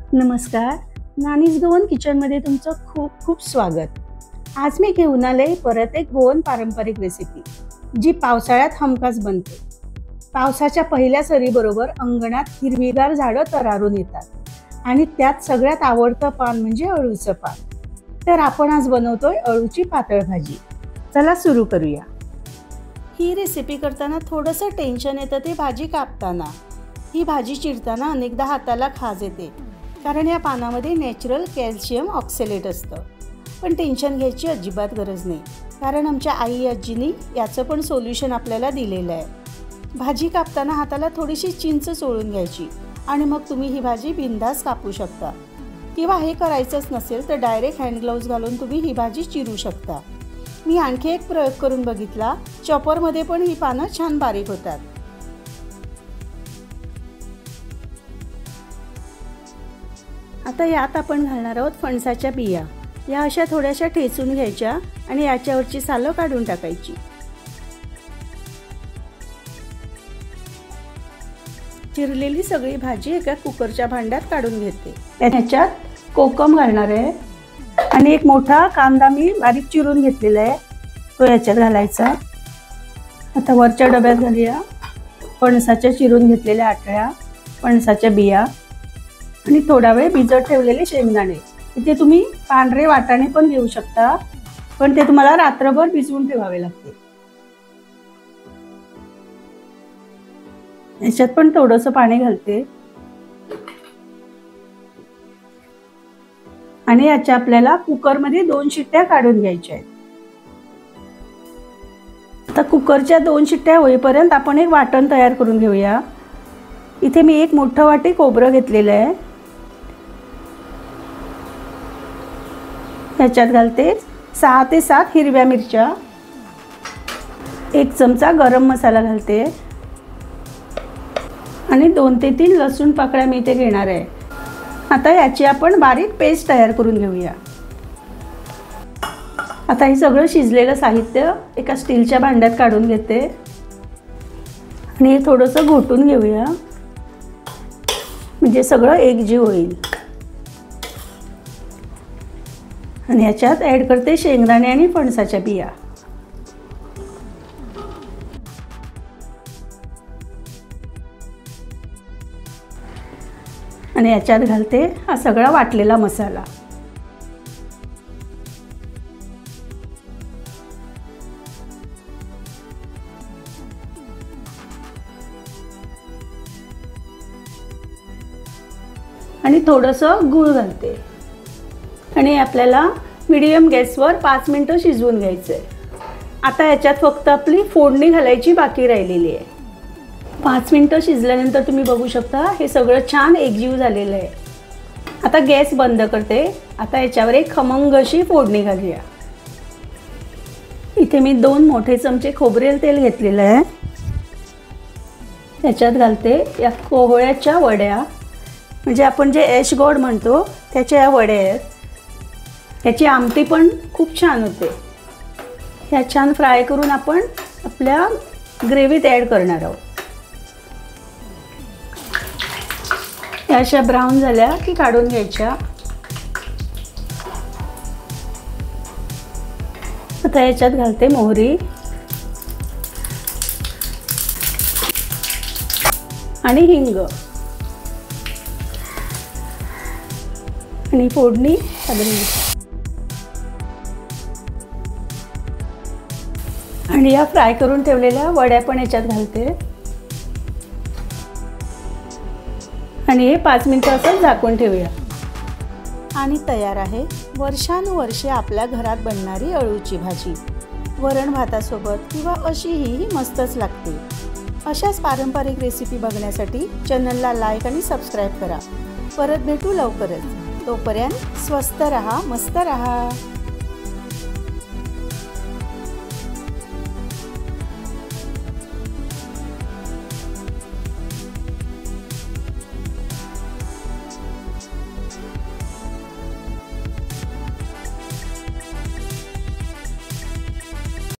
नमस्कार, nannies Goan किचनमध्ये तुमचं खूप खूप स्वागत। आज मी घेऊन आले परत एक गोवन पारंपरिक रेसिपी जी पावसाळ्यात हमखास बनते। पावसाच्या पहिल्या सरीबरोबर अंगणात हिरवीगार झाडं तरारून येतात आणि त्यात सगळ्यात आवडतं पान म्हणजे अळूचं पान। तर आपण आज बनवतोय अळूची पातळ भाजी। चला सुरू करूया। ही रेसिपी करताना थोडंसं टेन्शन येतं ते भाजी कापताना। ही भाजी चिरताना अनेकदा हाताला खाज येते कारण या पानामध्ये नॅचरल कॅल्शियम ऑक्सलेट असतं। पण टेन्शन घ्यायची अजिबात गरज नाही कारण आमच्या आई आजींनी याचं पण सोल्युशन आपल्याला दिलेलं आहे। भाजी कापताना हाताला थोडीशी चिंच चोळून घ्यायची आणि मग तुम्ही ही भाजी बिनधास्त कापू शकता, किंवा हे करायचंच नसेल तर डायरेक्ट हँड ग्लोव्ज घालून तुम्ही ही भाजी चिरू शकता। मी आणखी एक प्रयोग करून बघितला, चॉपरमध्ये पण ही पानं छान बारीक होतात। आता यात आपण घालणार आहोत फणसाच्या बिया। या अशा थोड्याशा ठेचून घ्यायच्या आणि याच्यावरची सालं काढून टाकायची। चिरलेली सगळी भाजी एका कुकरच्या भांड्यात काढून घेते। याच्यात कोकम घालणार आहे आणि एक मोठा कांदा मी बारीक चिरून घेतलेला आहे तो याच्यात घालायचा। आता वरच्या डब्यात घालूया फणसाच्या चिरून घेतलेल्या आटळ्या, फणसाच्या बिया आणि थोडा वेळ भिजत ठेवलेले शेंगदाणे। इथे तुम्ही पांढरे वाटाणे पण घेऊ शकता, पण ते तुम्हाला रात्रभर भिजवून ठेवावे लागते। याच्यात पण थोडंसं पाणी घालते आणि याच्या आपल्याला कुकरमध्ये 2 शिट्ट्या काढून घ्यायच्या आहेत। आता कुकरच्या 2 शिट्ट्या होईपर्यंत आपण एक वाटण तयार करून घेऊया। इथे मी एक मोठं वाटी खोबरं घेतलेलं आहे। याच्यात घालते 6 ते 7 हिरव्या मिरच्या, 1 चमचा गरम मसाला घालते आणि 2 ते 3 लसूण पाकळ्या मी इथे घेणार आहे। आता याची आपण बारीक पेस्ट तयार करून घेऊया। आता हे सगळं शिजलेलं साहित्य एका स्टीलच्या भांड्यात काढून घेते आणि हे थोडंसं घोटून घेऊया म्हणजे सगळं एकजीव होईल। आणि याच्यात ॲड करते शेंगदाणे आणि फणसाच्या बिया। आणि याच्यात घालते हा सगळा वाटलेला मसाला। आणि थोडंसं गूळ घालते आणि आपल्याला मीडियम गॅसवर 5 मिनिटं शिजवून घ्यायचं आहे। आता याच्यात फक्त आपली फोडणी घालायची बाकी राहिलेली आहे। 5 मिनिटं शिजल्यानंतर तुम्ही बघू शकता हे सगळं छान एकजीव झालेलं आहे। आता गॅस बंद करते। आता याच्यावर एक खमंग अशी फोडणी घालूया। इथे मी 2 मोठे चमचे खोबरेल तेल घेतलेलं आहे। त्याच्यात घालते या कोहळ्याच्या वड्या, म्हणजे आपण जे ॲश गोड म्हणतो त्याच्या या वड्या आहेत। याची आमटी पण खूप छान होते। ह्या छान फ्राय करून आपण आपल्या ग्रेव्हीत ॲड करणार आहोत। या अशा ब्राऊन झाल्या की काढून घ्यायच्या। आता याच्यात घालते मोहरी आणि हिंग आणि फोडणी आणि या फ्राय करून ठेवलेल्या वड्या पण याच्यात घालते आणि हे 5 मिनिटं असं झाकून ठेवूया। आणि तयार आहे वर्षानुवर्षे आपल्या घरात बनणारी अळूची भाजी। वरण भातासोबत किंवा अशीही ही मस्तच लागते। अशाच पारंपरिक रेसिपी बघण्यासाठी चॅनलला लाईक आणि सबस्क्राईब करा। परत भेटू लवकरच। तोपर्यंत स्वस्त रहा, मस्त रहा।